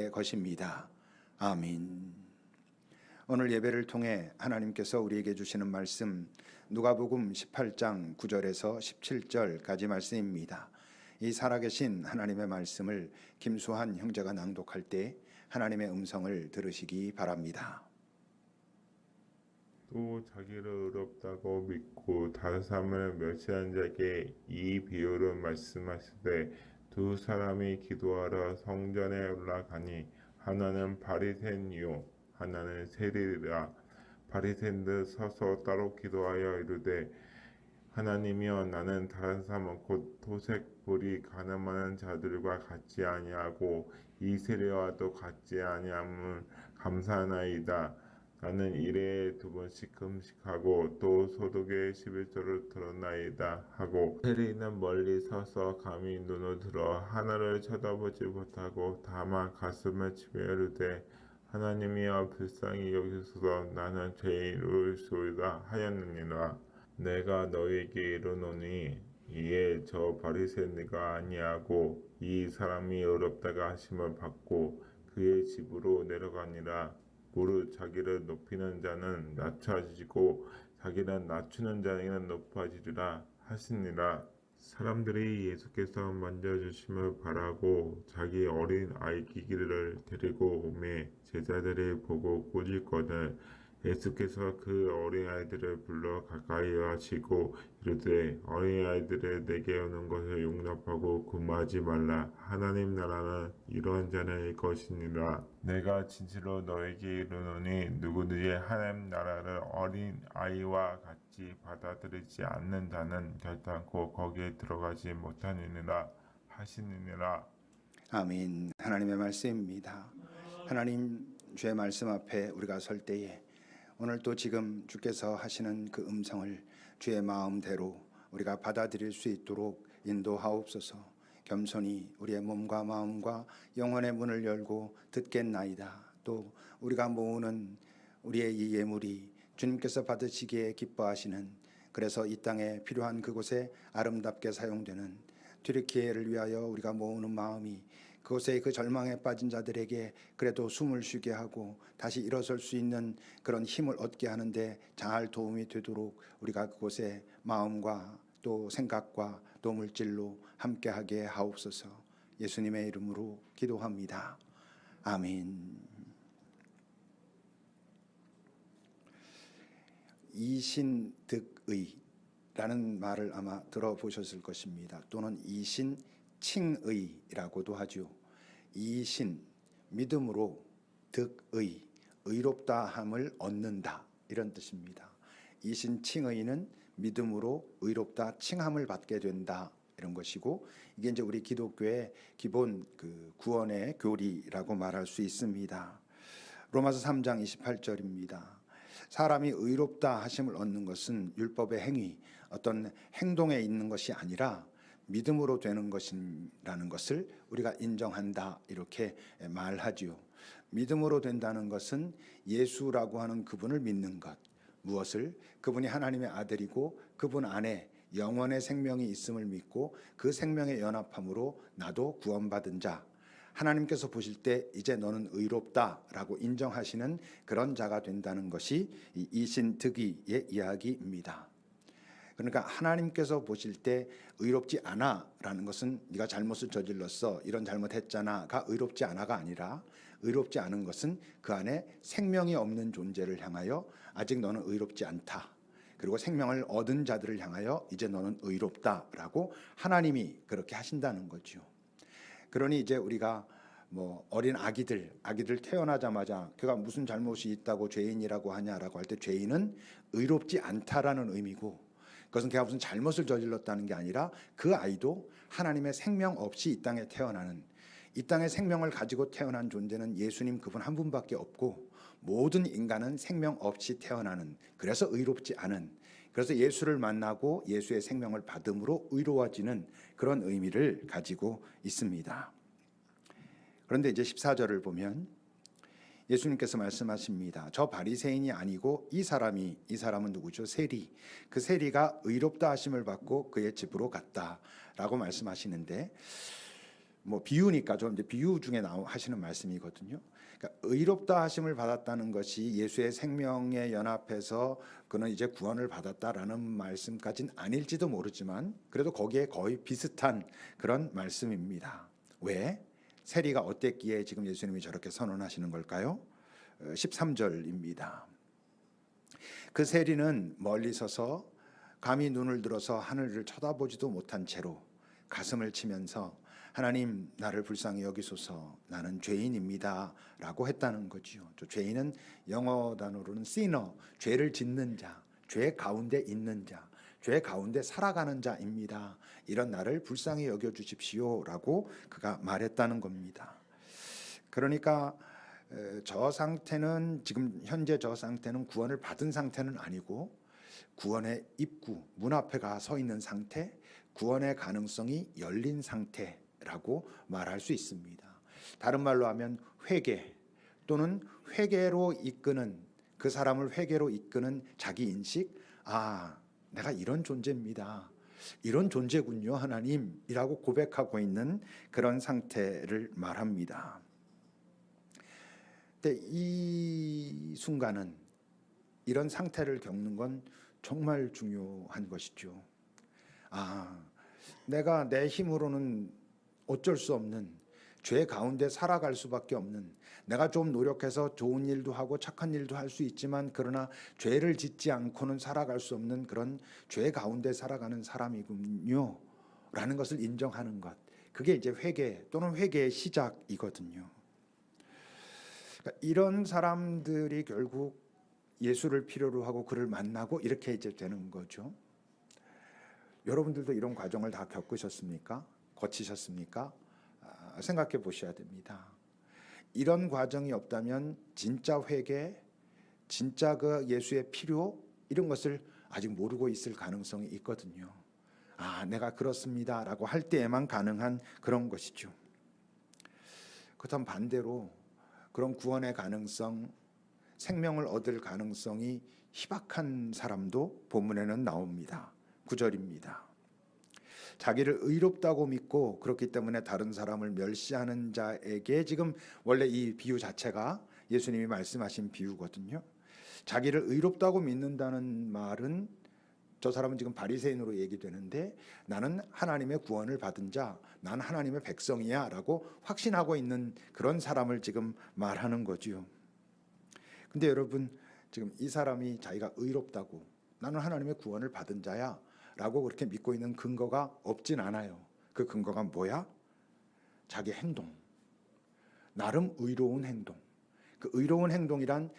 것입니다. 아멘. 오늘 예배를 통해 하나님께서 우리에게 주시는 말씀 누가복음 18장 9절에서 17절까지 말씀입니다. 이 살아계신 하나님의 말씀을 김수환 형제가 낭독할 때 하나님의 음성을 들으시기 바랍니다. 또 자기를 의롭다고 믿고 다른 사람을 멸시한 자에게 이 비유를 말씀하시되, 두 사람이 기도하러 성전에 올라가니 하나는 바리새인이요 하나는 세리라. 바리새인들 서서 따로 기도하여 이르되, 하나님이여, 나는 다른 사람 곧 토색 볼이 가늠하는 자들과 같지 아니하고 이 세리와도 같지 아니함을 감사하나이다. 나는 일에 2번씩 금식하고 또 소득의 11조를 들었나이다 하고, 세리는 멀리 서서 감히 눈을 들어 하늘을 쳐다보지 못하고 다만 가슴을 치며 이르되, 하나님이여, 불쌍히 여기소서, 나는 죄인이로소이다 하였느니라. 내가 너에게 이르노니 이에 저 바리새인가 아니하고 이 사람이 의롭다가 하심을 받고 그의 집으로 내려가니라. 무릇 자기를 높이는 자는 낮춰지고 자기를 낮추는 자에게는 높아지리라 하시니라. 사람들이 예수께서 만져주심을 바라고 자기 어린 아이 기기를 데리고 오매 제자들이 보고 꾸짖거늘, 예수께서 그 어린아이들을 불러 가까이 하시고 이르되, 어린아이들을 내게 오는 것을 용납하고 금하지 말라. 하나님 나라는 이러한 자의 것이니라. 내가 진실로 너에게 이르노니 누구든지 하나님 나라를 어린아이와 같이 받아들이지 않는 자는 결단코 거기에 들어가지 못하느니라 하시느니라. 아멘. 하나님의 말씀입니다. 하나님, 주의 말씀 앞에 우리가 설 때에 오늘 또 지금 주께서 하시는 그 음성을 주의 마음대로 우리가 받아들일 수 있도록 인도하옵소서. 겸손히 우리의 몸과 마음과 영혼의 문을 열고 듣겠나이다. 또 우리가 모으는 우리의 이 예물이 주님께서 받으시기에 기뻐하시는, 그래서 이 땅에 필요한 그곳에 아름답게 사용되는 튀르키예를 위하여 우리가 모으는 마음이 그곳에 그 절망에 빠진 자들에게 그래도 숨을 쉬게 하고 다시 일어설 수 있는 그런 힘을 얻게 하는데 잘 도움이 되도록 우리가 그곳에 마음과 또 생각과 또 물질로 함께하게 하옵소서. 예수님의 이름으로 기도합니다. 아멘. 이신득의라는 말을 아마 들어보셨을 것입니다. 또는 이신칭의라고도 하죠. 이신, 믿음으로, 득의, 의롭다함을 얻는다, 이런 뜻입니다. 이신칭의는 믿음으로 의롭다 칭함을 받게 된다, 이런 것이고, 이게 이제 우리 기독교의 기본 그 구원의 교리라고 말할 수 있습니다. 로마서 3장 28절입니다. 사람이 의롭다 하심을 얻는 것은 율법의 행위, 어떤 행동에 있는 것이 아니라 믿음으로 되는 것이라는 것을 우리가 인정한다, 이렇게 말하지요. 믿음으로 된다는 것은 예수라고 하는 그분을 믿는 것, 무엇을? 그분이 하나님의 아들이고 그분 안에 영원의 생명이 있음을 믿고 그 생명의 연합함으로 나도 구원받은 자, 하나님께서 보실 때 이제 너는 의롭다라고 인정하시는 그런 자가 된다는 것이 이 이신득의의 이야기입니다. 그러니까 하나님께서 보실 때 의롭지 않아라는 것은 네가 잘못을 저질렀어, 이런 잘못했잖아가 의롭지 않아가 아니라, 의롭지 않은 것은 그 안에 생명이 없는 존재를 향하여 아직 너는 의롭지 않다, 그리고 생명을 얻은 자들을 향하여 이제 너는 의롭다라고 하나님이 그렇게 하신다는 거죠. 그러니 이제 우리가 어린 아기들 태어나자마자 그가 무슨 잘못이 있다고 죄인이라고 하냐라고 할 때, 죄인은 의롭지 않다라는 의미고, 그것은 그가 무슨 잘못을 저질렀다는 게 아니라 그 아이도 하나님의 생명 없이 이 땅에 태어나는, 이 땅에 생명을 가지고 태어난 존재는 예수님 그분 한 분밖에 없고, 모든 인간은 생명 없이 태어나는, 그래서 의롭지 않은, 그래서 예수를 만나고 예수의 생명을 받음으로 의로워지는 그런 의미를 가지고 있습니다. 그런데 이제 14절을 보면 예수님께서 말씀하십니다. 저 바리새인이 아니고 이 사람은 누구죠? 세리. 그 세리가 의롭다 하심을 받고 그의 집으로 갔다라고 말씀하시는데, 뭐 비유니까 좀 이제 비유 중에 하시는 말씀이거든요. 그러니까 의롭다 하심을 받았다는 것이 예수의 생명에 연합해서 그는 이제 구원을 받았다라는 말씀까지는 아닐지도 모르지만 그래도 거기에 거의 비슷한 그런 말씀입니다. 왜? 세리가 어땠기에 지금 예수님이 저렇게 선언하시는 걸까요? 13절입니다. 그 세리는 멀리 서서 감히 눈을 들어서 하늘을 쳐다보지도 못한 채로 가슴을 치면서 하나님 나를 불쌍히 여기소서 나는 죄인입니다 라고 했다는 거지요. 죄인은 영어 단어로는 sinner, 죄를 짓는 자, 죄 가운데 있는 자, 죄 가운데 살아가는 자입니다. 이런 나를 불쌍히 여겨주십시오 라고 그가 말했다는 겁니다. 그러니까 저 상태는 지금 현재 저 상태는 구원을 받은 상태는 아니고 구원의 입구, 문 앞에 가 서 있는 상태, 구원의 가능성이 열린 상태라고 말할 수 있습니다. 다른 말로 하면 회개 또는 회개로 이끄는 그 사람을 회개로 이끄는 자기 인식, 내가 이런 존재입니다. 이런 존재군요, 하나님이라고 고백하고 있는 그런 상태를 말합니다. 근데 이 순간은 이런 상태를 겪는 건 정말 중요한 것이죠. 내가 내 힘으로는 어쩔 수 없는 죄 가운데 살아갈 수밖에 없는, 내가 좀 노력해서 좋은 일도 하고 착한 일도 할 수 있지만 그러나 죄를 짓지 않고는 살아갈 수 없는 그런 죄 가운데 살아가는 사람이군요 라는 것을 인정하는 것, 그게 이제 회개 또는 회개의 시작이거든요. 그러니까 이런 사람들이 결국 예수를 필요로 하고 그를 만나고 이렇게 이제 되는 거죠. 여러분들도 이런 과정을 다 겪으셨습니까? 거치셨습니까? 생각해 보셔야 됩니다. 이런 과정이 없다면 진짜 회개, 진짜 그 예수의 필요 이런 것을 아직 모르고 있을 가능성이 있거든요. 내가 그렇습니다라고 할 때에만 가능한 그런 것이죠. 그렇다면 반대로 그런 구원의 가능성, 생명을 얻을 가능성이 희박한 사람도 본문에는 나옵니다. 9절입니다. 자기를 의롭다고 믿고 그렇기 때문에 다른 사람을 멸시하는 자에게, 지금 원래 이 비유 자체가 예수님이 말씀하신 비유거든요. 자기를 의롭다고 믿는다는 말은 저 사람은 지금 바리새인으로 얘기되는데 나는 하나님의 구원을 받은 자, 난 하나님의 백성이야 라고 확신하고 있는 그런 사람을 지금 말하는 거지요. 근데 여러분, 지금 이 사람이 자기가 의롭다고, 나는 하나님의 구원을 받은 자야 라고 그렇게 믿고 있는 근거가 없진 않아요. 그 근거가 뭐야? 자기 행동, 나름 의로운 행동. 그 의로운 행동이란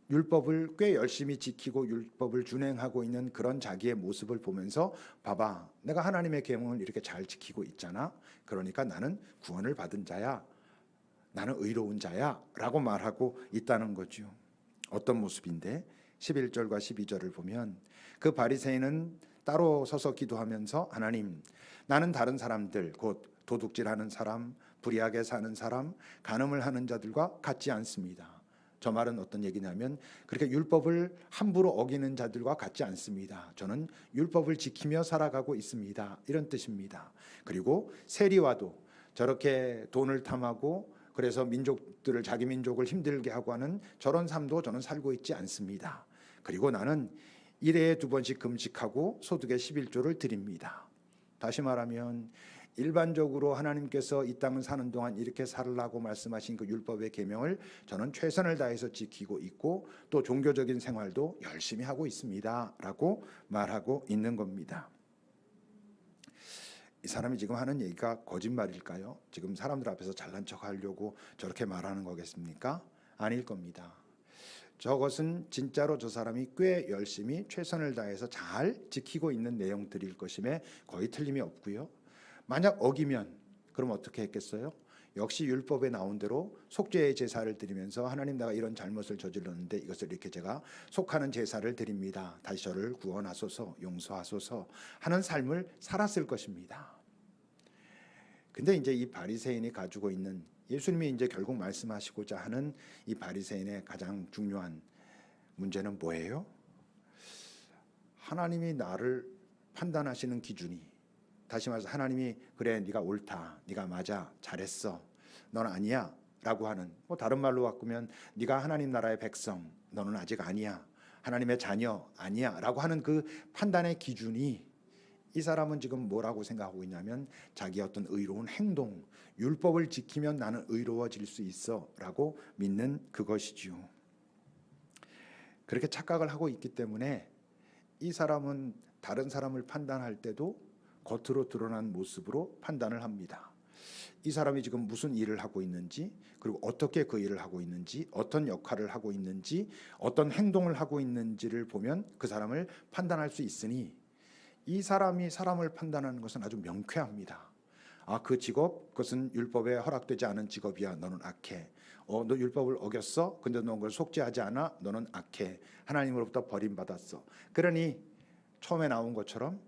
율법을 꽤 열심히 지키고 율법을 준행하고 있는 그런 자기의 모습을 보면서, 봐봐, 내가 하나님의 계명을 이렇게 잘 지키고 있잖아. 그러니까 나는 구원을 받은 자야, 나는 의로운 자야 라고 말하고 있다는 거죠. 어떤 모습인데 11절과 12절을 보면 그 바리새인은 따로 서서 기도하면서, 하나님, 나는 다른 사람들, 곧 도둑질하는 사람, 불의하게 사는 사람, 간음을 하는 자들과 같지 않습니다. 저 말은 어떤 얘기냐면 그렇게 율법을 함부로 어기는 자들과 같지 않습니다. 저는 율법을 지키며 살아가고 있습니다. 이런 뜻입니다. 그리고 세리와도 저렇게 돈을 탐하고 그래서 민족들을, 자기 민족을 힘들게 하고 하는 저런 삶도 저는 살고 있지 않습니다. 그리고 나는 1회에 2번씩 금식하고 소득의 11조를 드립니다. 다시 말하면 일반적으로 하나님께서 이 땅을 사는 동안 이렇게 살라고 말씀하신 그 율법의 계명을 저는 최선을 다해서 지키고 있고 또 종교적인 생활도 열심히 하고 있습니다 라고 말하고 있는 겁니다. 이 사람이 지금 하는 얘기가 거짓말일까요? 지금 사람들 앞에서 잘난 척하려고 저렇게 말하는 거겠습니까? 아닐 겁니다. 저것은 진짜로 저 사람이 꽤 열심히 최선을 다해서 잘 지키고 있는 내용들일 것임에 거의 틀림이 없고요. 만약 어기면 그럼 어떻게 했겠어요? 역시 율법에 나온 대로 속죄의 제사를 드리면서, 하나님, 내가 이런 잘못을 저질렀는데 이것을 이렇게 제가 속하는 제사를 드립니다. 다시 저를 구원하소서, 용서하소서 하는 삶을 살았을 것입니다. 근데 이제 이 바리새인이 가지고 있는, 예수님이 이제 결국 말씀하시고자 하는 이 바리새인의 가장 중요한 문제는 뭐예요? 하나님이 나를 판단하시는 기준이 다시 말해서 하나님이 그래 네가 옳다, 네가 맞아, 잘했어, 넌 아니야 라고 하는, 뭐 다른 말로 바꾸면 네가 하나님 나라의 백성, 너는 아직 아니야, 하나님의 자녀 아니야 라고 하는 그 판단의 기준이, 이 사람은 지금 뭐라고 생각하고 있냐면 자기의 어떤 의로운 행동, 율법을 지키면 나는 의로워질 수 있어 라고 믿는 그것이지요. 그렇게 착각을 하고 있기 때문에 이 사람은 다른 사람을 판단할 때도 겉으로 드러난 모습으로 판단을 합니다. 이 사람이 지금 무슨 일을 하고 있는지, 그리고 어떻게 그 일을 하고 있는지, 어떤 역할을 하고 있는지, 어떤 행동을 하고 있는지를 보면 그 사람을 판단할 수 있으니, 이 사람이 사람을 판단하는 것은 아주 명쾌합니다. 아, 그 직업, 그것은 율법에 허락되지 않은 직업이야, 너는 악해. 너 율법을 어겼어? 근데 너 그걸 속죄하지 않아? 너는 악해. 하나님으로부터 버림받았어. 그러니 처음에 나온 것처럼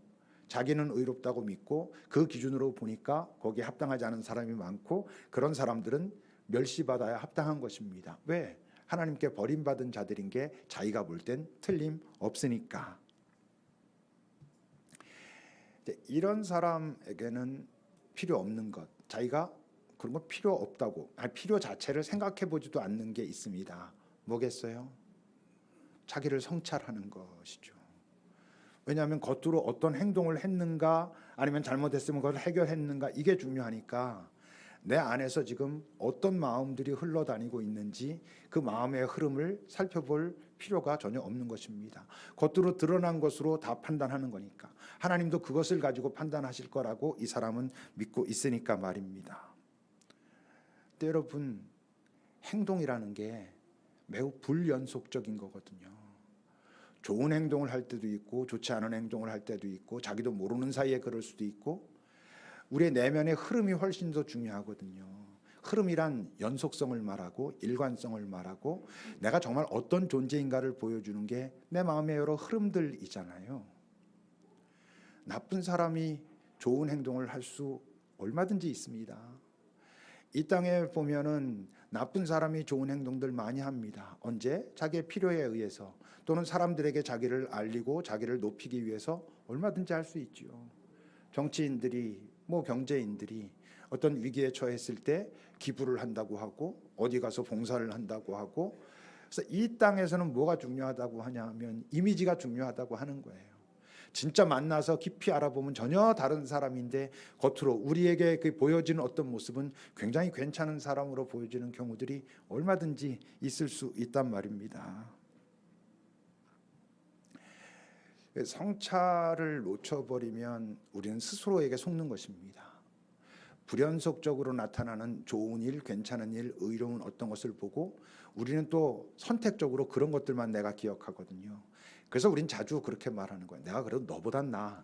자기는 의롭다고 믿고 그 기준으로 보니까 거기에 합당하지 않은 사람이 많고, 그런 사람들은 멸시받아야 합당한 것입니다. 왜? 하나님께 버림받은 자들인 게 자기가 볼 땐 틀림없으니까. 이런 사람에게는 필요 없는 것, 자기가 그런 거 필요 없다고, 필요 자체를 생각해 보지도 않는 게 있습니다. 뭐겠어요? 자기를 성찰하는 것이죠. 왜냐하면 겉으로 어떤 행동을 했는가, 아니면 잘못했으면 그걸 해결했는가, 이게 중요하니까 내 안에서 지금 어떤 마음들이 흘러다니고 있는지 그 마음의 흐름을 살펴볼 필요가 전혀 없는 것입니다. 겉으로 드러난 것으로 다 판단하는 거니까, 하나님도 그것을 가지고 판단하실 거라고 이 사람은 믿고 있으니까 말입니다. 근데 여러분, 행동이라는 게 매우 불연속적인 거거든요. 좋은 행동을 할 때도 있고 좋지 않은 행동을 할 때도 있고, 자기도 모르는 사이에 그럴 수도 있고, 우리의 내면의 흐름이 훨씬 더 중요하거든요. 흐름이란 연속성을 말하고 일관성을 말하고, 내가 정말 어떤 존재인가를 보여주는 게 내 마음의 여러 흐름들이잖아요. 나쁜 사람이 좋은 행동을 할 수 얼마든지 있습니다. 이 땅에 보면은 나쁜 사람이 좋은 행동들 많이 합니다. 언제? 자기의 필요에 의해서, 또는 사람들에게 자기를 알리고 자기를 높이기 위해서 얼마든지 할 수 있지요. 정치인들이, 경제인들이 어떤 위기에 처했을 때 기부를 한다고 하고, 어디 가서 봉사를 한다고 하고, 그래서 이 땅에서는 뭐가 중요하다고 하냐면 이미지가 중요하다고 하는 거예요. 진짜 만나서 깊이 알아보면 전혀 다른 사람인데 겉으로 우리에게 그 보여지는 어떤 모습은 굉장히 괜찮은 사람으로 보여지는 경우들이 얼마든지 있을 수 있단 말입니다. 성찰을 놓쳐버리면 우리는 스스로에게 속는 것입니다. 불연속적으로 나타나는 좋은 일, 괜찮은 일, 의로운 어떤 것을 보고 우리는 또 선택적으로 그런 것들만 내가 기억하거든요. 그래서 우린 자주 그렇게 말하는 거예요. 내가 그래도 너보단 나아,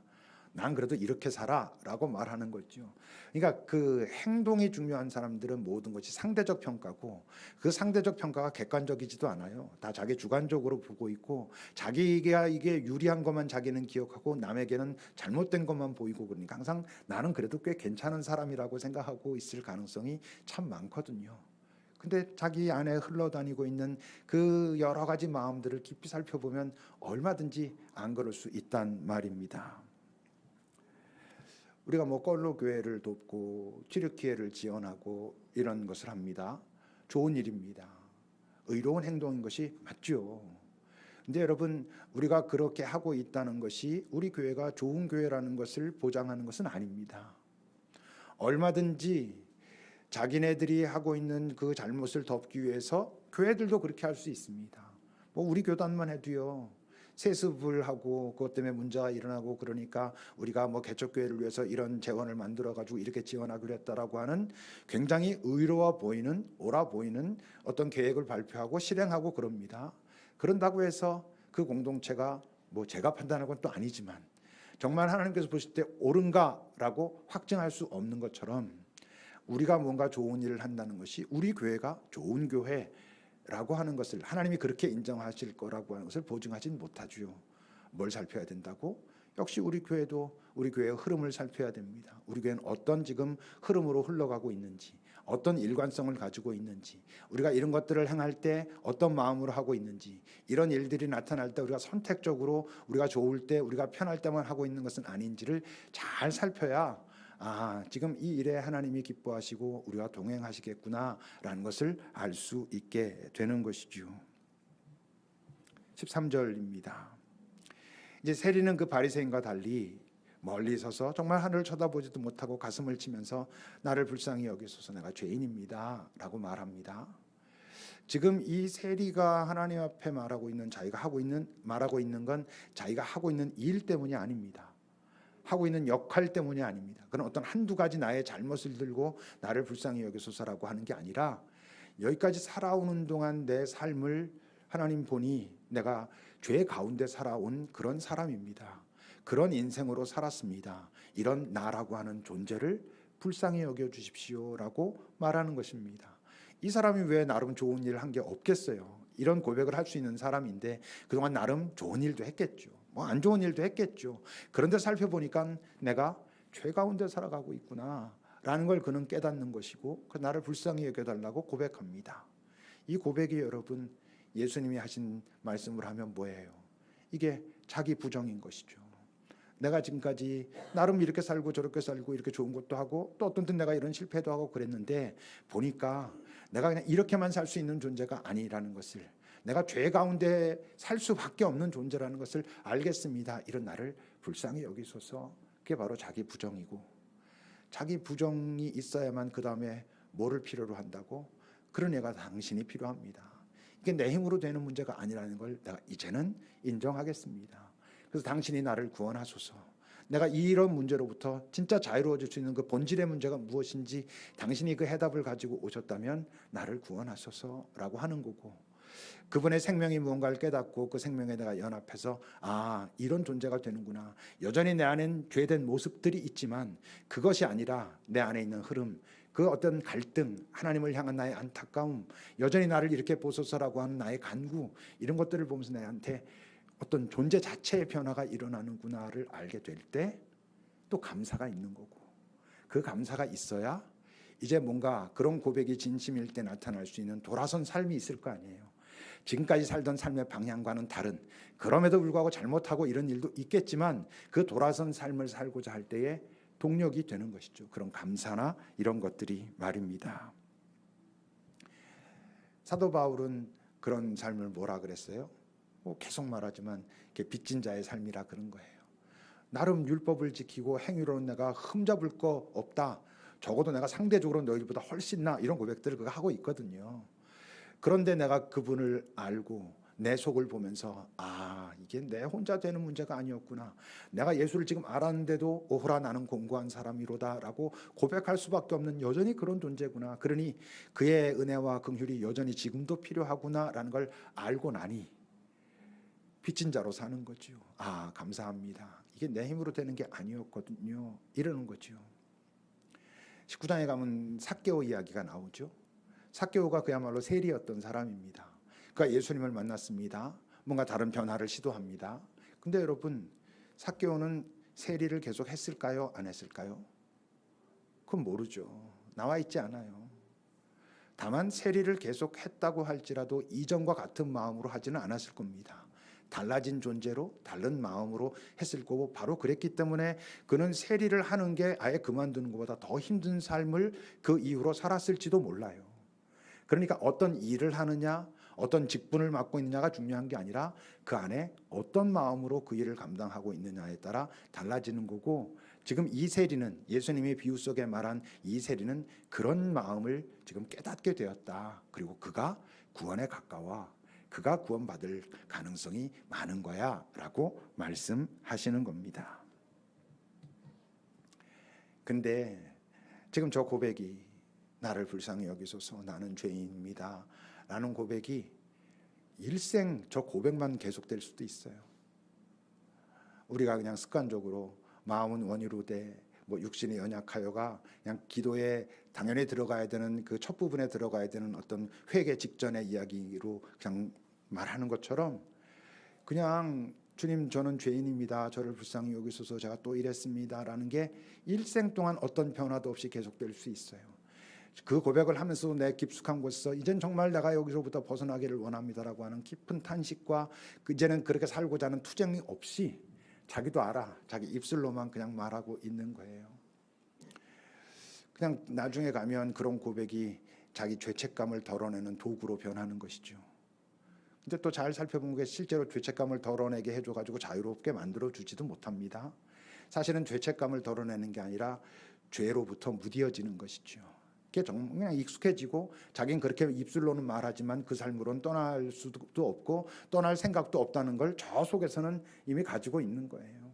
난 그래도 이렇게 살아 라고 말하는 거죠. 그러니까 그 행동이 중요한 사람들은 모든 것이 상대적 평가고, 그 상대적 평가가 객관적이지도 않아요. 다 자기 주관적으로 보고 있고, 자기가 이게 유리한 것만 자기는 기억하고 남에게는 잘못된 것만 보이고, 그러니까 항상 나는 그래도 꽤 괜찮은 사람이라고 생각하고 있을 가능성이 참 많거든요. 근데 자기 안에 흘러다니고 있는 그 여러 가지 마음들을 깊이 살펴보면 얼마든지 안 그럴 수 있단 말입니다. 우리가 껄로 교회를 돕고 치료기회를 지원하고 이런 것을 합니다. 좋은 일입니다. 의로운 행동인 것이 맞죠. 근데 여러분, 우리가 그렇게 하고 있다는 것이 우리 교회가 좋은 교회라는 것을 보장하는 것은 아닙니다. 얼마든지 자기네들이 하고 있는 그 잘못을 덮기 위해서 교회들도 그렇게 할 수 있습니다. 우리 교단만 해도요, 세습을 하고 그것 때문에 문제가 일어나고, 그러니까 우리가 개척교회를 위해서 이런 재원을 만들어 가지고 이렇게 지원하기로 했다라고 하는 굉장히 의로워 보이는, 옳아 보이는 어떤 계획을 발표하고 실행하고 그럽니다. 그런다고 해서 그 공동체가 제가 판단한 건 또 아니지만 정말 하나님께서 보실 때 옳은가라고 확증할 수 없는 것처럼, 우리가 뭔가 좋은 일을 한다는 것이 우리 교회가 좋은 교회라고 하는 것을, 하나님이 그렇게 인정하실 거라고 하는 것을 보증하진 못하지요. 뭘 살펴야 된다고? 역시 우리 교회도 우리 교회의 흐름을 살펴야 됩니다. 우리 교회는 어떤 지금 흐름으로 흘러가고 있는지, 어떤 일관성을 가지고 있는지, 우리가 이런 것들을 행할 때 어떤 마음으로 하고 있는지, 이런 일들이 나타날 때 우리가 선택적으로 우리가 좋을 때 우리가 편할 때만 하고 있는 것은 아닌지를 잘 살펴야 지금 이 일에 하나님이 기뻐하시고 우리가 동행하시겠구나라는 것을 알 수 있게 되는 것이죠. 13절입니다. 이제 세리는 그 바리새인과 달리 멀리 서서 정말 하늘을 쳐다보지도 못하고 가슴을 치면서 나를 불쌍히 여기소서 내가 죄인입니다 라고 말합니다. 지금 이 세리가 하나님 앞에 말하고 있는 말하고 있는 건 자기가 하고 있는 일 때문이 아닙니다. 하고 있는 역할 때문이 아닙니다. 그런 어떤 한두 가지 나의 잘못을 들고 나를 불쌍히 여기소서라고 하는 게 아니라 여기까지 살아오는 동안 내 삶을 하나님 보니 내가 죄 가운데 살아온 그런 사람입니다. 그런 인생으로 살았습니다. 이런 나라고 하는 존재를 불쌍히 여겨주십시오라고 말하는 것입니다. 이 사람이 왜 나름 좋은 일을 한 게 없겠어요. 이런 고백을 할 수 있는 사람인데 그동안 나름 좋은 일도 했겠죠. 뭐 안 좋은 일도 했겠죠. 그런데 살펴보니까 내가 죄 가운데 살아가고 있구나 라는 걸 그는 깨닫는 것이고 그 나를 불쌍히 여겨달라고 고백합니다. 이 고백이 여러분 예수님이 하신 말씀을 하면 뭐예요? 이게 자기 부정인 것이죠. 내가 지금까지 나름 이렇게 살고 저렇게 살고 이렇게 좋은 것도 하고 또 어떤 때 내가 이런 실패도 하고 그랬는데 보니까 내가 그냥 이렇게만 살 수 있는 존재가 아니라는 것을, 내가 죄 가운데 살 수밖에 없는 존재라는 것을 알겠습니다. 이런 나를 불쌍히 여기소서. 그게 바로 자기 부정이고, 자기 부정이 있어야만 그 다음에 뭐를 필요로 한다고? 그런 애가 당신이 필요합니다. 이게 내 힘으로 되는 문제가 아니라는 걸 내가 이제는 인정하겠습니다. 그래서 당신이 나를 구원하소서. 내가 이런 문제로부터 진짜 자유로워질 수 있는 그 본질의 문제가 무엇인지 당신이 그 해답을 가지고 오셨다면 나를 구원하소서라고 하는 거고, 그분의 생명이 무언가를 깨닫고 그 생명에 내가 연합해서 이런 존재가 되는구나. 여전히 내 안엔 죄된 모습들이 있지만 그것이 아니라 내 안에 있는 흐름, 그 어떤 갈등, 하나님을 향한 나의 안타까움, 여전히 나를 이렇게 보소서라고 하는 나의 간구, 이런 것들을 보면서 내한테 어떤 존재 자체의 변화가 일어나는구나를 알게 될 때 또 감사가 있는 거고, 그 감사가 있어야 이제 뭔가 그런 고백이 진심일 때 나타날 수 있는 돌아선 삶이 있을 거 아니에요. 지금까지 살던 삶의 방향과는 다른, 그럼에도 불구하고 잘못하고 이런 일도 있겠지만 그 돌아선 삶을 살고자 할 때에 동력이 되는 것이죠. 그런 감사나 이런 것들이 말입니다. 사도 바울은 그런 삶을 뭐라 그랬어요? 계속 말하지만 빚진 자의 삶이라 그런 거예요. 나름 율법을 지키고 행위로는 내가 흠잡을 거 없다. 적어도 내가 상대적으로 너희들보다 훨씬 나, 이런 고백들을 그가 하고 있거든요. 그런데 내가 그분을 알고 내 속을 보면서 이게 내 혼자 되는 문제가 아니었구나. 내가 예수를 지금 알았는데도 오호라 나는 공고한 사람이로다라고 고백할 수밖에 없는 여전히 그런 존재구나. 그러니 그의 은혜와 긍휼이 여전히 지금도 필요하구나라는 걸 알고 나니 빚진 자로 사는 거죠. 감사합니다. 이게 내 힘으로 되는 게 아니었거든요. 이러는 거죠. 19장에 가면 삭개오 이야기가 나오죠. 삭개오가 그야말로 세리였던 사람입니다. 그가 예수님을 만났습니다. 뭔가 다른 변화를 시도합니다. 근데 여러분, 삭개오는 세리를 계속 했을까요? 안 했을까요? 그건 모르죠. 나와 있지 않아요. 다만 세리를 계속 했다고 할지라도 이전과 같은 마음으로 하지는 않았을 겁니다. 달라진 존재로 다른 마음으로 했을 거고, 바로 그랬기 때문에 그는 세리를 하는 게 아예 그만두는 것보다 더 힘든 삶을 그 이후로 살았을지도 몰라요. 그러니까 어떤 일을 하느냐, 어떤 직분을 맡고 있느냐가 중요한 게 아니라 그 안에 어떤 마음으로 그 일을 감당하고 있느냐에 따라 달라지는 거고, 지금 이 세리는, 예수님이 비유 속에 말한 이 세리는 그런 마음을 지금 깨닫게 되었다. 그리고 그가 구원에 가까워, 그가 구원받을 가능성이 많은 거야 라고 말씀하시는 겁니다. 근데 지금 저 고백이, 나를 불쌍히 여기소서 나는 죄인입니다 라는 고백이 일생 저 고백만 계속될 수도 있어요. 우리가 그냥 습관적으로 마음은 원이로되 육신이 연약하여가 그냥 기도에 당연히 들어가야 되는 그 첫 부분에 들어가야 되는 어떤 회개 직전의 이야기로 그냥 말하는 것처럼, 그냥 주님 저는 죄인입니다. 저를 불쌍히 여기소서 제가 또 이랬습니다 라는 게 일생 동안 어떤 변화도 없이 계속될 수 있어요. 그 고백을 하면서 내 깊숙한 곳에서 이젠 정말 내가 여기서부터 벗어나기를 원합니다라고 하는 깊은 탄식과 이제는 그렇게 살고자 하는 투쟁이 없이 자기도 알아. 자기 입술로만 그냥 말하고 있는 거예요. 그냥 나중에 가면 그런 고백이 자기 죄책감을 덜어내는 도구로 변하는 것이죠. 근데 또 잘 살펴본 게 실제로 죄책감을 덜어내게 해줘가지고 자유롭게 만들어주지도 못합니다. 사실은 죄책감을 덜어내는 게 아니라 죄로부터 무디어지는 것이죠. 그게 정말 그냥 익숙해지고 자기는 그렇게 입술로는 말하지만 그 삶으로는 떠날 수도 없고 떠날 생각도 없다는 걸 저 속에서는 이미 가지고 있는 거예요.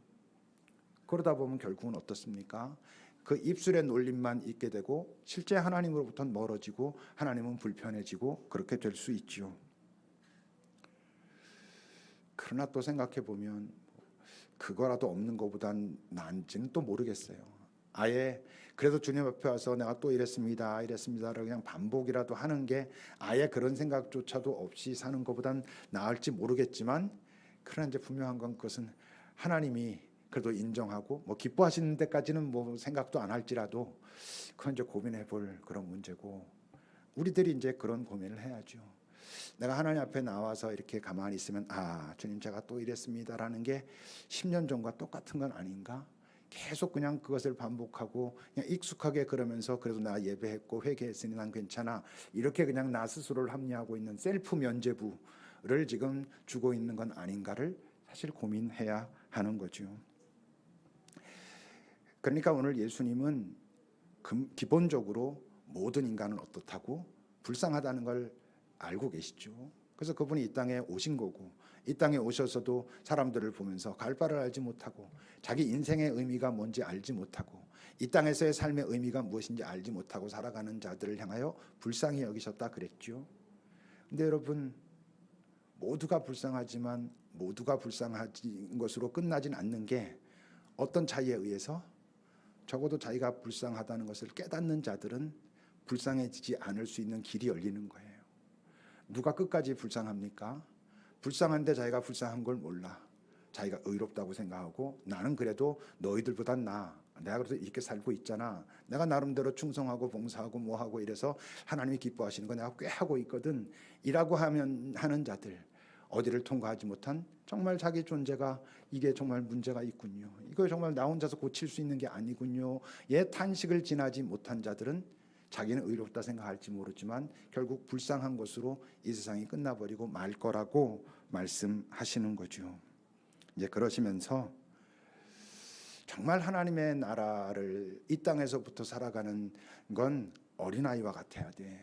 그러다 보면 결국은 어떻습니까? 그 입술의 놀림만 있게 되고 실제 하나님으로부터는 멀어지고 하나님은 불편해지고 그렇게 될 수 있죠. 그러나 또 생각해 보면 그거라도 없는 것보단 나은지는 또 모르겠어요. 아예 그래도 주님 앞에 와서 내가 또 이랬습니다를 그냥 반복이라도 하는 게 아예 그런 생각조차도 없이 사는 것보단 나을지 모르겠지만 그러나 이제 분명한 건 그것은 하나님이 그래도 인정하고 뭐 기뻐하시는 데까지는 뭐 생각도 안 할지라도 그건 이제 고민해 볼 그런 문제고 우리들이 이제 그런 고민을 해야죠. 내가 하나님 앞에 나와서 이렇게 가만히 있으면 아 주님 제가 또 이랬습니다라는 게 10년 전과 똑같은 건 아닌가? 계속 그냥 그것을 반복하고 그냥 익숙하게 그러면서 그래도 나 예배했고 회개했으니 난 괜찮아 이렇게 그냥 나 스스로를 합리화하고 있는 셀프 면죄부를 지금 주고 있는 건 아닌가를 사실 고민해야 하는 거죠. 그러니까 오늘 예수님은 기본적으로 모든 인간은 어떻다고 불쌍하다는 걸 알고 계시죠. 그래서 그분이 이 땅에 오신 거고 이 땅에 오셔서도 사람들을 보면서 갈 바를 알지 못하고 자기 인생의 의미가 뭔지 알지 못하고 이 땅에서의 삶의 의미가 무엇인지 알지 못하고 살아가는 자들을 향하여 불쌍히 여기셨다 그랬죠. 근데 여러분 모두가 불쌍하지만 모두가 불쌍한 것으로 끝나진 않는 게 어떤 차이에 의해서 적어도 자기가 불쌍하다는 것을 깨닫는 자들은 불쌍해지지 않을 수 있는 길이 열리는 거예요. 누가 끝까지 불쌍합니까? 불쌍한데 자기가 불쌍한 걸 몰라. 자기가 의롭다고 생각하고 나는 그래도 너희들보단 나아. 내가 그래도 이렇게 살고 있잖아. 내가 나름대로 충성하고 봉사하고 뭐하고 이래서 하나님이 기뻐하시는 거 내가 꽤 하고 있거든. 이라고 하는 자들 어디를 통과하지 못한 정말 자기 존재가 이게 정말 문제가 있군요. 이거 정말 나 혼자서 고칠 수 있는 게 아니군요. 예 탄식을 지나지 못한 자들은 자기는 의롭다 생각할지 모르지만 결국 불쌍한 것으로 이 세상이 끝나버리고 말 거라고 말씀하시는 거죠. 이제 그러시면서 정말 하나님의 나라를 이 땅에서부터 살아가는 건 어린아이와 같아야 돼.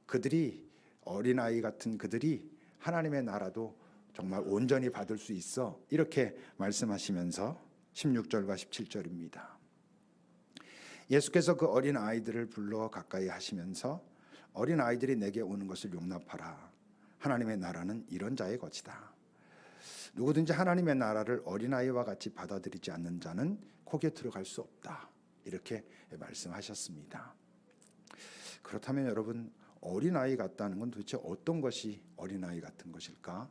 그들이 어린아이 같은 그들이 하나님의 나라도 정말 온전히 받을 수 있어. 이렇게 말씀하시면서 16절과 17절입니다. 예수께서 그 어린 아이들을 불러 가까이 하시면서 어린 아이들이 내게 오는 것을 용납하라. 하나님의 나라는 이런 자의 것이다. 누구든지 하나님의 나라를 어린아이와 같이 받아들이지 않는 자는 거기에 들어갈 수 없다. 이렇게 말씀하셨습니다. 그렇다면 여러분 어린아이 같다는 건 도대체 어떤 것이 어린아이 같은 것일까?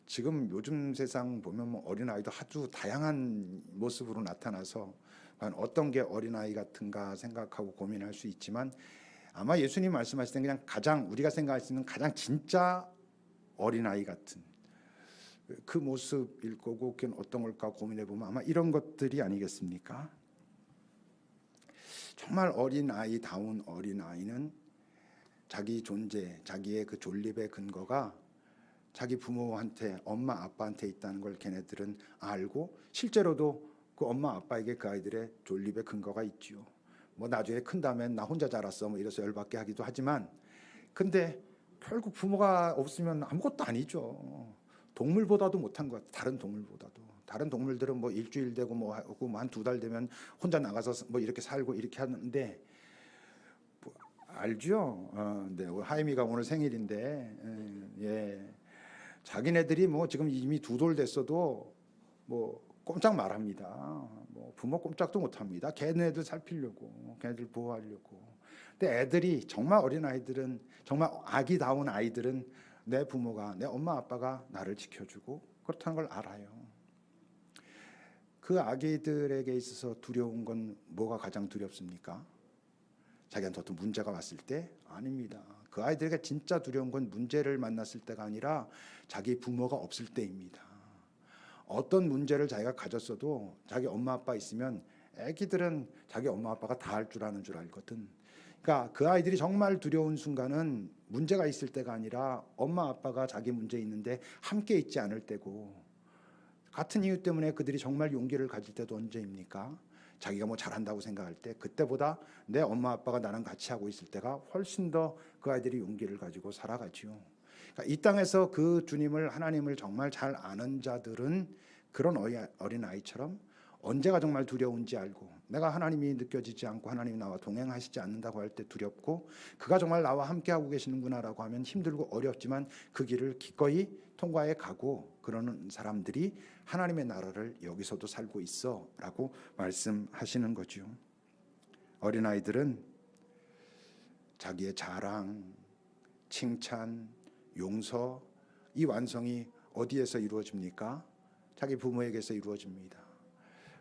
지금 요즘 세상 보면 뭐 어린아이도 아주 다양한 모습으로 나타나서 어떤 게 어린아이 같은가 생각하고 고민할 수 있지만 아마 예수님 말씀하실 때 그냥 가장 우리가 생각할 수 있는 가장 진짜 어린아이 같은 그 모습일 거고 그게 어떤 걸까 고민해 보면 아마 이런 것들이 아니겠습니까? 정말 어린아이다운 어린아이는 자기 존재, 자기의 그 존립의 근거가 자기 부모한테 엄마 아빠한테 있다는 걸 걔네들은 알고 실제로도 그 엄마 아빠에게 그 아이들의 존립의 근거가 있지요. 뭐 나중에 큰 다음엔 나 혼자 자랐어 뭐 이래서 열받게 하기도 하지만 근데 결국 부모가 없으면 아무것도 아니죠. 동물보다도 못한 것 같아요. 다른 동물보다도. 다른 동물들은 뭐 일주일 되고 뭐 한 두 달 되면 혼자 나가서 뭐 이렇게 살고 이렇게 하는데 뭐 알죠. 네, 하임이가 오늘 생일인데 예. 자기네들이 뭐 지금 이미 두 돌 됐어도 뭐 꼼짝 말합니다. 뭐 부모 꼼짝도 못합니다. 걔네들 살피려고, 걔네들 보호하려고. 근데 애들이 정말 어린 아이들은 정말 아기다운 아이들은 내 부모가 내 엄마 아빠가 나를 지켜주고 그렇다는 걸 알아요. 그 아기들에게 있어서 두려운 건 뭐가 가장 두렵습니까? 자기한테 어떤 문제가 왔을 때 아닙니다. 그 아이들에게 진짜 두려운 건 문제를 만났을 때가 아니라 자기 부모가 없을 때입니다. 어떤 문제를 자기가 가졌어도 자기 엄마 아빠 있으면 애기들은 자기 엄마 아빠가 다 할 줄 아는 줄 알거든. 그러니까 그 아이들이 정말 두려운 순간은 문제가 있을 때가 아니라 엄마 아빠가 자기 문제 있는데 함께 있지 않을 때고, 같은 이유 때문에 그들이 정말 용기를 가질 때도 언제입니까? 자기가 뭐 잘한다고 생각할 때, 그때보다 내 엄마 아빠가 나랑 같이 하고 있을 때가 훨씬 더 그 아이들이 용기를 가지고 살아가지요. 그러니까 이 땅에서 그 주님을, 하나님을 정말 잘 아는 자들은 그런 어린 아이처럼 언제가 정말 두려운지 알고, 내가 하나님이 느껴지지 않고 하나님이 나와 동행하시지 않는다고 할 때 두렵고, 그가 정말 나와 함께하고 계시는구나라고 하면 힘들고 어렵지만 그 길을 기꺼이 통과해 가고, 그러는 사람들이 하나님의 나라를 여기서도 살고 있어 라고 말씀하시는 거죠. 어린아이들은 자기의 자랑, 칭찬, 용서, 이 완성이 어디에서 이루어집니까? 자기 부모에게서 이루어집니다.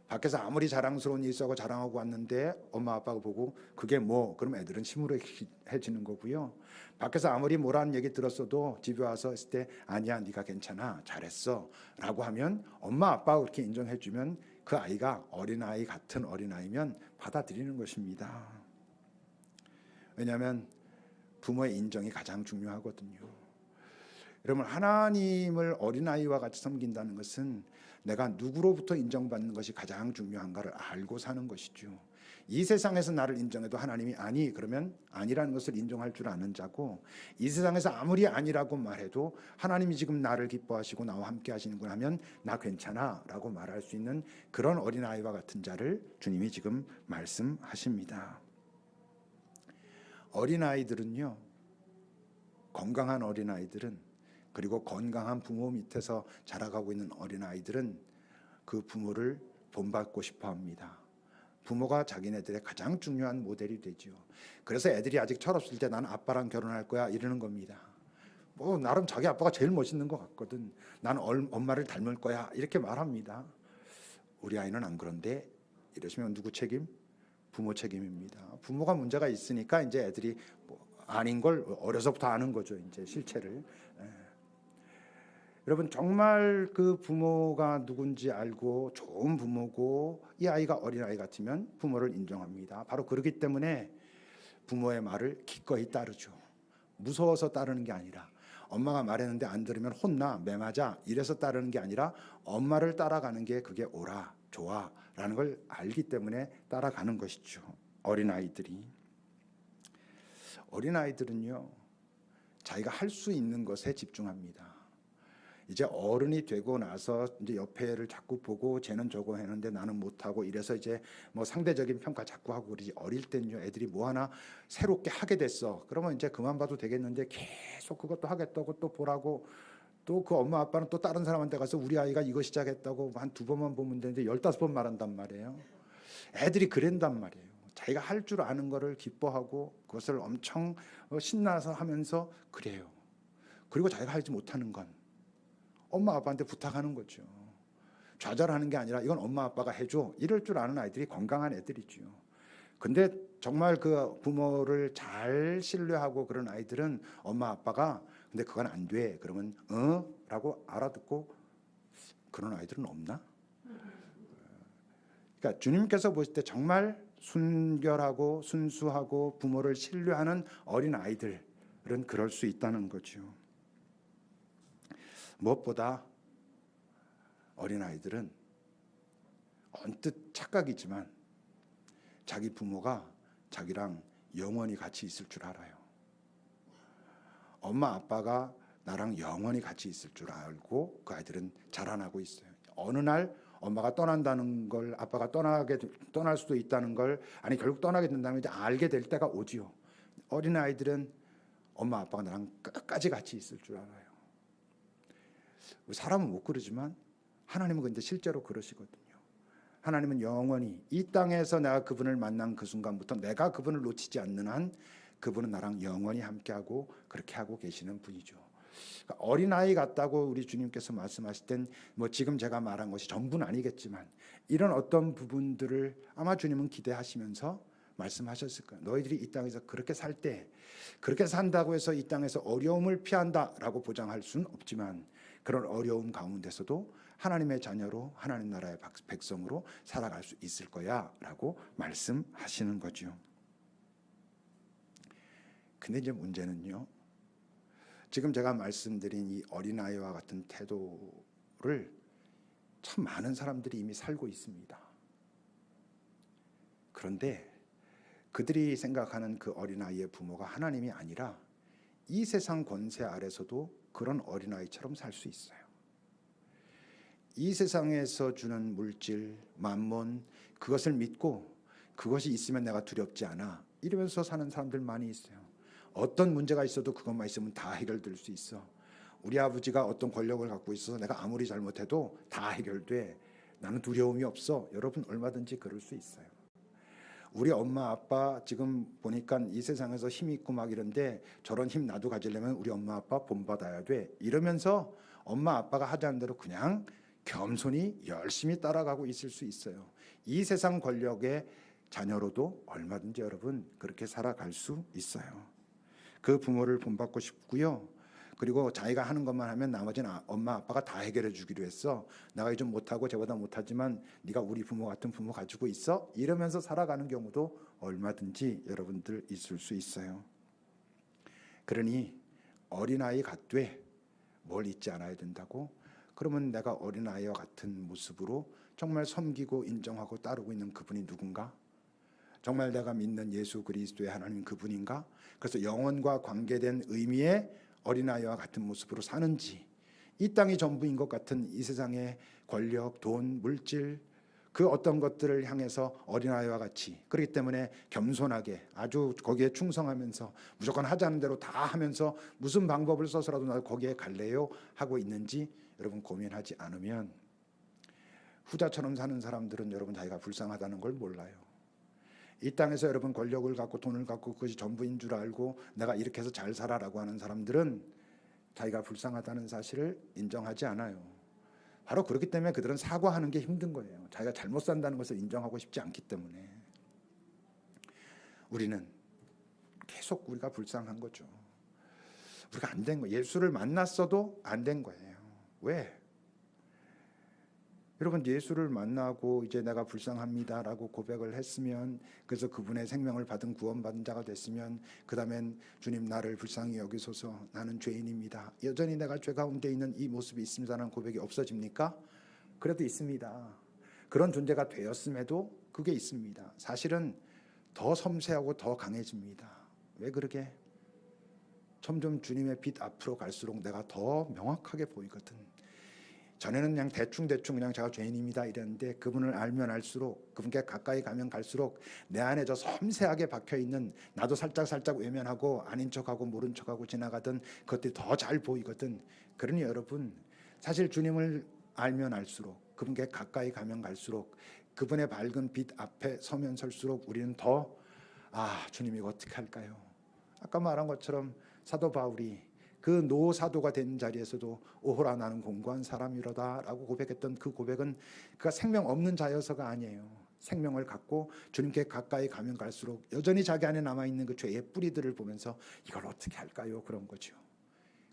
밖에서 아무리 자랑스러운 일 있어하고 자랑하고 왔는데 엄마 아빠가 보고 그게 뭐? 그럼 애들은 침울해지는 거고요. 밖에서 아무리 뭐라는 얘기 들었어도 집에 와서 했을 때 아니야, 네가 괜찮아, 잘했어 라고 하면 엄마 아빠가 그렇게 인정해주면 그 아이가 어린아이 같은 어린아이면 받아들이는 것입니다. 왜냐하면 부모의 인정이 가장 중요하거든요. 여러분, 하나님을 어린아이와 같이 섬긴다는 것은 내가 누구로부터 인정받는 것이 가장 중요한가를 알고 사는 것이죠. 이 세상에서 나를 인정해도 하나님이 아니 그러면 아니라는 것을 인정할 줄 아는 자고, 이 세상에서 아무리 아니라고 말해도 하나님이 지금 나를 기뻐하시고 나와 함께 하시는구나 하면 나 괜찮아 라고 말할 수 있는 그런 어린아이와 같은 자를 주님이 지금 말씀하십니다. 어린아이들은요, 건강한 어린아이들은, 그리고 건강한 부모 밑에서 자라가고 있는 어린아이들은 그 부모를 본받고 싶어 합니다. 부모가 자기네들의 가장 중요한 모델이 되죠. 그래서 애들이 아직 철없을 때 나는 아빠랑 결혼할 거야 이러는 겁니다. 뭐 나름 자기 아빠가 제일 멋있는 것 같거든. 나는 엄마를 닮을 거야 이렇게 말합니다. 우리 아이는 안 그런데 이러시면 누구 책임? 부모 책임입니다. 부모가 문제가 있으니까 이제 애들이 뭐 아닌 걸 어려서부터 아는 거죠. 이제 실체를. 여러분, 정말 그 부모가 누군지 알고 좋은 부모고 이 아이가 어린아이 같으면 부모를 인정합니다. 바로 그렇기 때문에 부모의 말을 기꺼이 따르죠. 무서워서 따르는 게 아니라, 엄마가 말했는데 안 들으면 혼나, 매맞아 이래서 따르는 게 아니라 엄마를 따라가는 게 그게 옳아, 좋아 라는 걸 알기 때문에 따라가는 것이죠. 어린아이들은요, 자기가 할 수 있는 것에 집중합니다. 이제 어른이 되고 나서 이제 옆에를 자꾸 보고 쟤는 저거 했는데 나는 못하고 이래서 이제 뭐 상대적인 평가 자꾸 하고 그러지, 어릴 때는요 애들이 뭐 하나 새롭게 하게 됐어 그러면 이제 그만 봐도 되겠는데 계속 그것도 하겠다고 또 보라고, 또 그 엄마 아빠는 또 다른 사람한테 가서 우리 아이가 이거 시작했다고 한 2번만 보면 되는데 15번 말한단 말이에요. 애들이 그런단 말이에요. 자기가 할 줄 아는 거를 기뻐하고 그것을 엄청 신나서 하면서 그래요. 그리고 자기가 하지 못하는 건 엄마 아빠한테 부탁하는 거죠. 좌절하는 게 아니라 이건 엄마 아빠가 해줘 이럴 줄 아는 아이들이 건강한 애들이죠. 근데 정말 그 부모를 잘 신뢰하고 그런 아이들은 엄마 아빠가 근데 그건 안 돼 그러면 라고 알아듣고 그런 아이들은 없나? 그러니까 주님께서 보실 때 정말 순결하고 순수하고 부모를 신뢰하는 어린 아이들은 그럴 수 있다는 거죠. 무엇보다 어린아이들은 언뜻 착각이지만 자기 부모가 자기랑 영원히 같이 있을 줄 알아요. 엄마 아빠가 나랑 영원히 같이 있을 줄 알고 그 아이들은 자라나고 있어요. 어느 날 엄마가 떠난다는 걸, 아빠가 떠날 수도 있다는 걸, 아니 결국 떠나게 된다면 이제 알게 될 때가 오지요. 어린아이들은 엄마 아빠가 나랑 끝까지 같이 있을 줄 알아요. 사람은 못 그러지만 하나님은 근데 실제로 그러시거든요. 하나님은 영원히 이 땅에서 내가 그분을 만난 그 순간부터 내가 그분을 놓치지 않는 한 그분은 나랑 영원히 함께하고 그렇게 하고 계시는 분이죠. 그러니까 어린아이 같다고 우리 주님께서 말씀하실 땐 뭐 지금 제가 말한 것이 전부는 아니겠지만 이런 어떤 부분들을 아마 주님은 기대하시면서 말씀하셨을 거예요. 너희들이 이 땅에서 그렇게 살 때 그렇게 산다고 해서 이 땅에서 어려움을 피한다라고 보장할 수는 없지만 그런 어려움 가운데서도 하나님의 자녀로 하나님 나라의 백성으로 살아갈 수 있을 거야라고 말씀하시는 거죠. 근데 이제 문제는요. 지금 제가 말씀드린 이 어린아이와 같은 태도를 참 많은 사람들이 이미 살고 있습니다. 그런데 그들이 생각하는 그 어린아이의 부모가 하나님이 아니라 이 세상 권세 아래서도 그런 어린아이처럼 살 수 있어요. 이 세상에서 주는 물질, 만몬, 그것을 믿고 그것이 있으면 내가 두렵지 않아 이러면서 사는 사람들 많이 있어요. 어떤 문제가 있어도 그것만 있으면 다 해결될 수 있어. 우리 아버지가 어떤 권력을 갖고 있어서 내가 아무리 잘못해도 다 해결돼. 나는 두려움이 없어. 여러분 얼마든지 그럴 수 있어요. 우리 엄마 아빠 지금 보니까 이 세상에서 힘 있고 막 이런데 저런 힘 나도 가지려면 우리 엄마 아빠 본받아야 돼. 이러면서 엄마 아빠가 하자는 대로 그냥 겸손히 열심히 따라가고 있을 수 있어요. 이 세상 권력의 자녀로도 얼마든지 여러분 그렇게 살아갈 수 있어요. 그 부모를 본받고 싶고요. 그리고 자기가 하는 것만 하면 나머지는 엄마 아빠가 다 해결해 주기로 했어. 내가 좀 못하고 쟤보다 못하지만 네가 우리 부모 같은 부모 가지고 있어. 이러면서 살아가는 경우도 얼마든지 여러분들 있을 수 있어요. 그러니 어린아이 같되 뭘 잊지 않아야 된다고? 그러면 내가 어린아이와 같은 모습으로 정말 섬기고 인정하고 따르고 있는 그분이 누군가? 정말 내가 믿는 예수 그리스도의 하나님 그분인가? 그래서 영혼과 관계된 의미의 어린아이와 같은 모습으로 사는지, 이 땅이 전부인 것 같은 이 세상의 권력, 돈, 물질 그 어떤 것들을 향해서 어린아이와 같이, 그렇기 때문에 겸손하게 아주 거기에 충성하면서 무조건 하자는 대로 다 하면서 무슨 방법을 써서라도 나 거기에 갈래요 하고 있는지 여러분 고민하지 않으면 후자처럼 사는 사람들은 여러분 자기가 불쌍하다는 걸 몰라요. 이 땅에서 여러분 권력을 갖고 돈을 갖고 그것이 전부인 줄 알고 내가 이렇게 해서 잘 살아라고 하는 사람들은 자기가 불쌍하다는 사실을 인정하지 않아요. 바로 그렇기 때문에 그들은 사과하는 게 힘든 거예요. 자기가 잘못 산다는 것을 인정하고 싶지 않기 때문에. 우리는 계속 우리가 불쌍한 거죠. 우리가 안 된 거예요. 예수를 만났어도 안 된 거예요. 왜? 여러분 예수를 만나고 이제 내가 불쌍합니다라고 고백을 했으면, 그래서 그분의 생명을 받은 구원받은 자가 됐으면 그 다음엔 주님 나를 불쌍히 여기소서 나는 죄인입니다. 여전히 내가 죄 가운데 있는 이 모습이 있습니다라는 고백이 없어집니까? 그래도 있습니다. 그런 존재가 되었음에도 그게 있습니다. 사실은 더 섬세하고 더 강해집니다. 왜 그러게? 점점 주님의 빛 앞으로 갈수록 내가 더 명확하게 보이거든. 전에는 그냥 대충 그냥 제가 죄인입니다 이랬는데 그분을 알면 알수록, 그분께 가까이 가면 갈수록 내 안에 저 섬세하게 박혀있는 나도 살짝 외면하고 아닌 척하고 모른 척하고 지나가던 그것들이 더 잘 보이거든. 그러니 여러분 사실 주님을 알면 알수록, 그분께 가까이 가면 갈수록, 그분의 밝은 빛 앞에 서면 설수록 우리는 더 주님 이거 어떻게 할까요? 아까 말한 것처럼 사도 바울이 그 노사도가 된 자리에서도 오호라 나는 공고한 사람이로다 라고 고백했던 그 고백은 그가 생명 없는 자여서가 아니에요. 생명을 갖고 주님께 가까이 가면 갈수록 여전히 자기 안에 남아있는 그 죄의 뿌리들을 보면서 이걸 어떻게 할까요? 그런 거죠.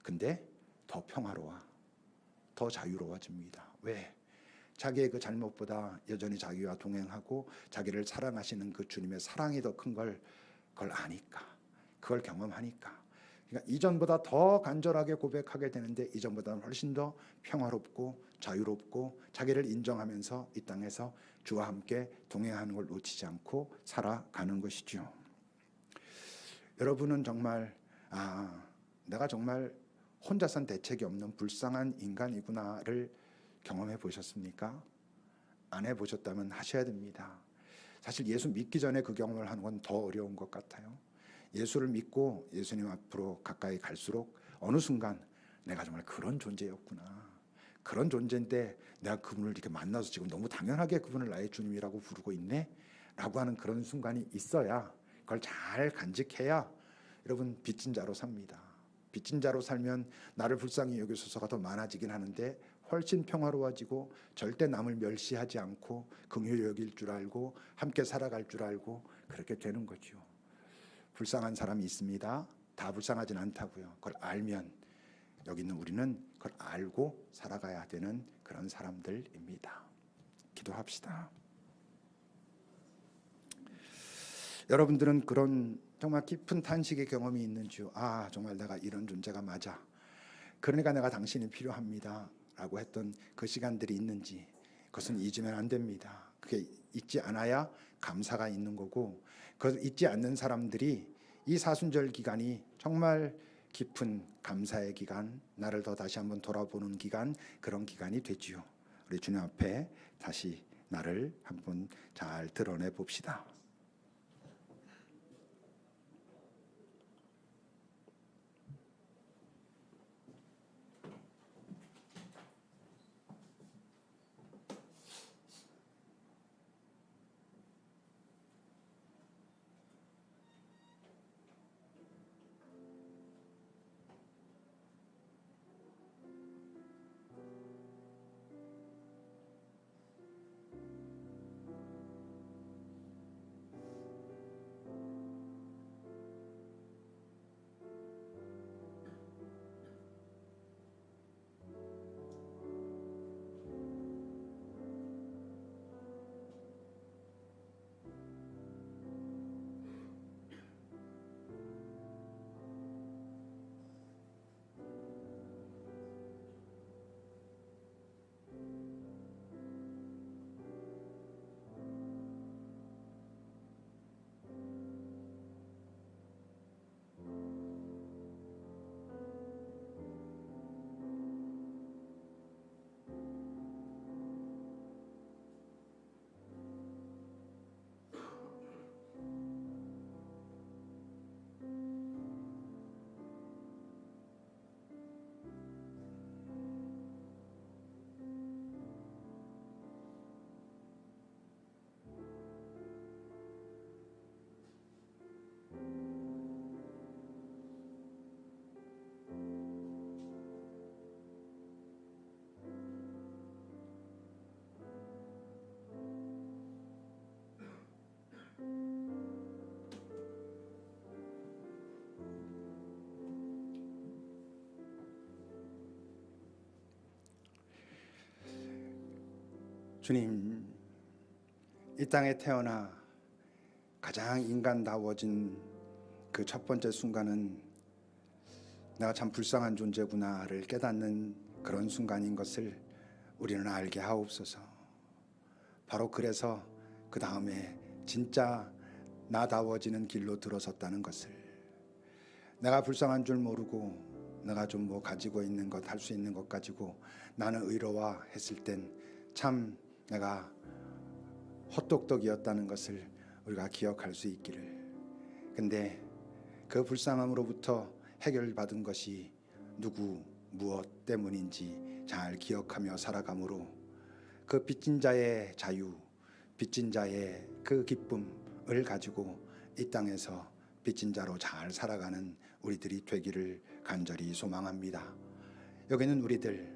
근데 더 평화로워, 더 자유로워집니다. 왜? 자기의 그 잘못보다 여전히 자기와 동행하고 자기를 사랑하시는 그 주님의 사랑이 더 큰 걸 그걸 아니까, 그걸 경험하니까. 그러니까 이전보다 더 간절하게 고백하게 되는데 이전보다는 훨씬 더 평화롭고 자유롭고 자기를 인정하면서 이 땅에서 주와 함께 동행하는 걸 놓치지 않고 살아가는 것이죠. 여러분은 정말 내가 정말 혼자선 대책이 없는 불쌍한 인간이구나를 경험해 보셨습니까? 안 해보셨다면 하셔야 됩니다. 사실 예수 믿기 전에 그 경험을 하는 건 더 어려운 것 같아요. 예수를 믿고 예수님 앞으로 가까이 갈수록 어느 순간 내가 정말 그런 존재였구나, 그런 존재인데 내가 그분을 이렇게 만나서 지금 너무 당연하게 그분을 나의 주님이라고 부르고 있네 라고 하는 그런 순간이 있어야, 그걸 잘 간직해야 여러분 빚진 자로 삽니다. 빚진 자로 살면 나를 불쌍히 여기소서가 더 많아지긴 하는데 훨씬 평화로워지고 절대 남을 멸시하지 않고 긍휼히 여길 줄 알고 함께 살아갈 줄 알고 그렇게 되는 거죠. 불쌍한 사람이 있습니다. 다 불쌍하진 않다고요. 그걸 알면 여기 있는 우리는 그걸 알고 살아가야 되는 그런 사람들입니다. 기도합시다. 여러분들은 그런 정말 깊은 탄식의 경험이 있는지요? 아, 정말 내가 이런 존재가 맞아. 그러니까 내가 당신이 필요합니다. 라고 했던 그 시간들이 있는지, 그것은 잊으면 안 됩니다. 그게 잊지 않아야 감사가 있는 거고, 그걸 잊지 않는 사람들이 이 사순절 기간이 정말 깊은 감사의 기간, 나를 더 다시 한번 돌아보는 기간, 그런 기간이 되지요. 우리 주님 앞에 다시 나를 한번 잘 드러내 봅시다. 주님, 이 땅에 태어나 가장 인간다워진 그 첫 번째 순간은 내가 참 불쌍한 존재구나를 깨닫는 그런 순간인 것을 우리는 알게 하옵소서. 바로 그래서 그 다음에 진짜 나다워지는 길로 들어섰다는 것을, 내가 불쌍한 줄 모르고 내가 좀 뭐 가지고 있는 것, 할 수 있는 것 가지고 나는 의로와 했을 땐 참 내가 헛똑똑이었다는 것을 우리가 기억할 수 있기를. 근데 그 불쌍함으로부터 해결받은 것이 누구 무엇 때문인지 잘 기억하며 살아감으로 그 빚진 자의 자유, 빚진 자의 그 기쁨을 가지고 이 땅에서 빚진 자로 잘 살아가는 우리들이 되기를 간절히 소망합니다. 여기는 우리들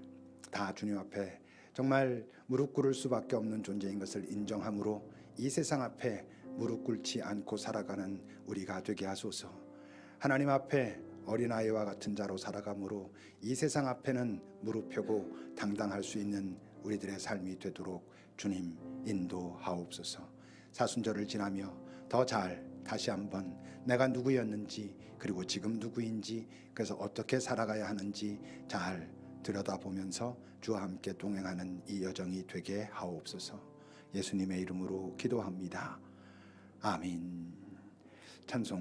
다 주님 앞에 정말 무릎 꿇을 수밖에 없는 존재인 것을 인정함으로 이 세상 앞에 무릎 꿇지 않고 살아가는 우리가 되게 하소서. 하나님 앞에 어린아이와 같은 자로 살아감으로 이 세상 앞에는 무릎 펴고 당당할 수 있는 우리들의 삶이 되도록 주님 인도하옵소서. 사순절을 지나며 더 잘 다시 한번 내가 누구였는지, 그리고 지금 누구인지, 그래서 어떻게 살아가야 하는지 잘 들여다보면서 주와 함께 동행하는 이 여정이 되게 하옵소서. 예수님의 이름으로 기도합니다. 아멘. 찬송.